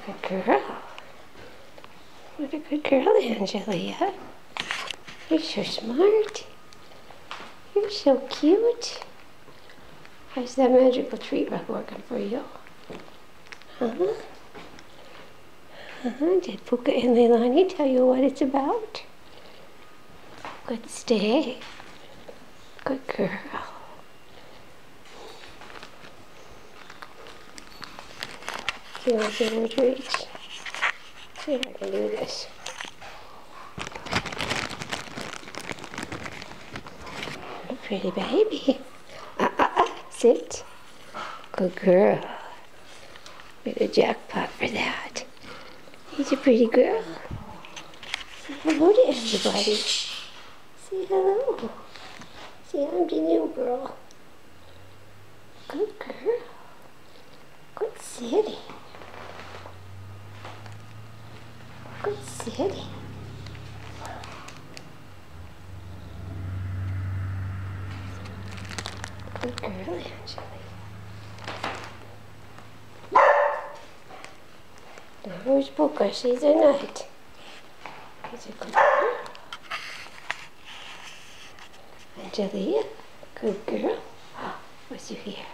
Good girl. What a good girl, Angelia. You're so smart. You're so cute. How's that magical treat rug working for you? Huh? Did Puka and Leilani tell you what it's about? Good stay. Good girl. Do you want some more treats? See if I can do this. A pretty baby. Sit. Good girl. Get a jackpot for that. He's a pretty girl. Say hello to everybody. Say hello. Say I'm the new girl. Good girl. Good sitting. Good sitting. Good girl, Angelia. Now where's Puka? She's a nut. She's a good girl. Angelia, good girl. What's your hair?